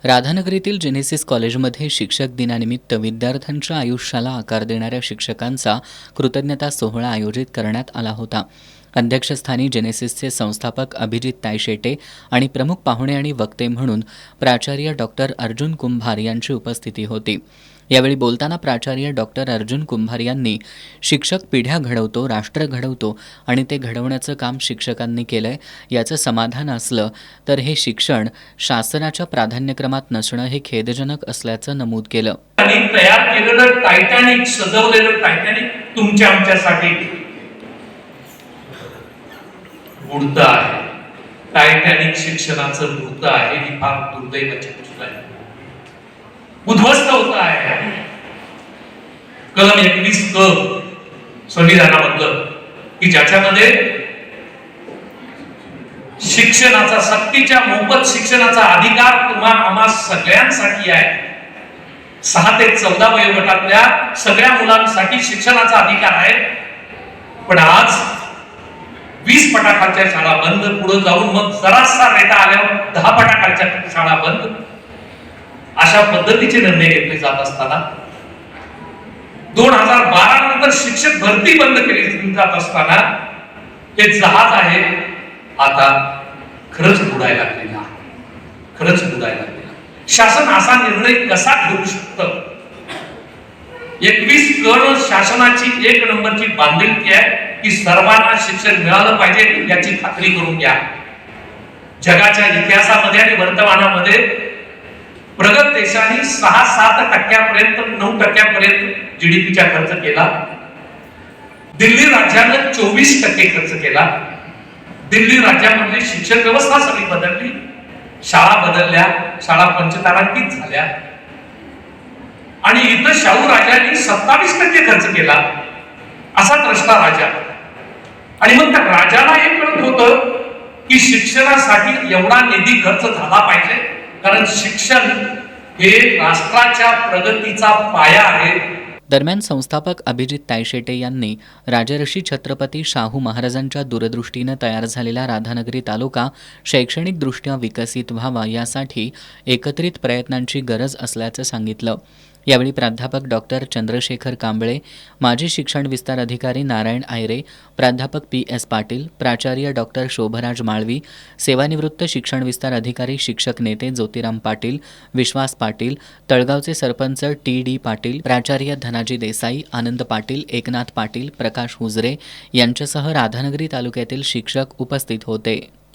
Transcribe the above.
राधानगरीतील genesis कॉलेजमध्ये शिक्षक दिनानिमित्त विद्यार्थ्यांच्या आयुष्याला आकार देणाऱ्या शिक्षकांचा कृतज्ञता सोहळा आयोजित करण्यात आला होता. अध्यक्षस्थानी जेनेसिसचे संस्थापक अभिजित तायशेटे आणि प्रमुख पाहुणे आणि वक्ते म्हणून प्राचार्य डॉक्टर अर्जुन कुंभार यांची उपस्थिती होती. यावेळी बोलताना प्राचार्य डॉक्टर अर्जुन कुंभार यांनी शिक्षक पिढ्या घडवतो, राष्ट्र घडवतो आणि ते घडवण्याचं काम शिक्षकांनी केलंय याचं समाधान असलं तर हे शिक्षण शासनाच्या प्राधान्यक्रमात नसणं हे खेदजनक असल्याचं नमूद केलं. आणि तयार केलेलं टायटॅनिक, सजवलेलं टायटॅनिक तुमच्या आमच्यासाठी बुडतं आहे. टायटॅनिक शिक्षणाचं बुडतं आहे ही फार दुर्दैवाची गोष्ट आहे. उद्ध्वस्त होत आहे. कलम 21 क संविधानामधलं की ज्याच्यामध्ये शिक्षणाचा, सक्तीच्या मोफत शिक्षणाचा अधिकार आम्हा सगळ्यांसाठी आहे. 6 ते 14 वयोगटातल्या सगळ्या मुलांसाठी शिक्षणाचा अधिकार आहे. पण आज 20 फटाखालच्या शाळा बंद, पुढे जाऊन मग जरासा रेटा आल्यावर 10 फटाखालच्या शाळा बंद, अशा पद्धतीचे निर्णय घेतले जात असताना 2012 नंतर शिक्षक भरती बंद केली जात असताना हे जहाज आहे आता खरंच बुडायला लागलेला आहे. खरंच बुडायला लागलेला. शासन असा निर्णय कसा घेऊ शकतं? 21 क शासनाची 1 नंबरची बांधिलकी आहे की सर्वांना शिक्षण मिळालं पाहिजे याची खात्री करून घ्या. जगाच्या इतिहासामध्ये आणि वर्तमानामध्ये प्रगत देशांनी 6-7% 9% जीडीपीचा खर्च केला. दिल्ली राज्यानं 24% खर्च केला. दिल्ली राज्यामधली शिक्षण व्यवस्था सगळी बदलली, शाळा बदलल्या, शाळा पंचतारांकित झाल्या. आणि इथं शाहू राजांनी 27% खर्च केला, असा द्रष्टा राजा. आणि मग त्या राजाला हे कळत होतं की शिक्षणासाठी एवढा निधी खर्च झाला पाहिजे, कारण शिक्षण हे राष्ट्राच्या प्रगतीचा पाया आहे. दरम्यान संस्थापक अभिजित तायशेटे यांनी राजर्षी छत्रपती शाहू महाराजांच्या दूरदृष्टीनं तयार झालेला राधानगरी तालुका शैक्षणिकदृष्ट्या विकसित व्हावा यासाठी एकत्रित प्रयत्नांची गरज असल्याचं सांगितलं. यावेळी प्राध्यापक डॉक्टर चंद्रशेखर कांबळे, माजी शिक्षण विस्तार अधिकारी नारायण आयरे, प्राध्यापक PS पाटील, प्राचार्य डॉक्टर शोभराज माळवी, सेवानिवृत्त शिक्षण विस्तार अधिकारी शिक्षक नेते ज्योतिराम पाटील, विश्वास पाटील, तळगावचे सरपंच TD पाटील, प्राचार्य धनाजी देसाई, आनंद पाटील, एकनाथ पाटील, प्रकाश हुजरे यांच्यासह राधानगरी तालुक्यातील शिक्षक उपस्थित होते.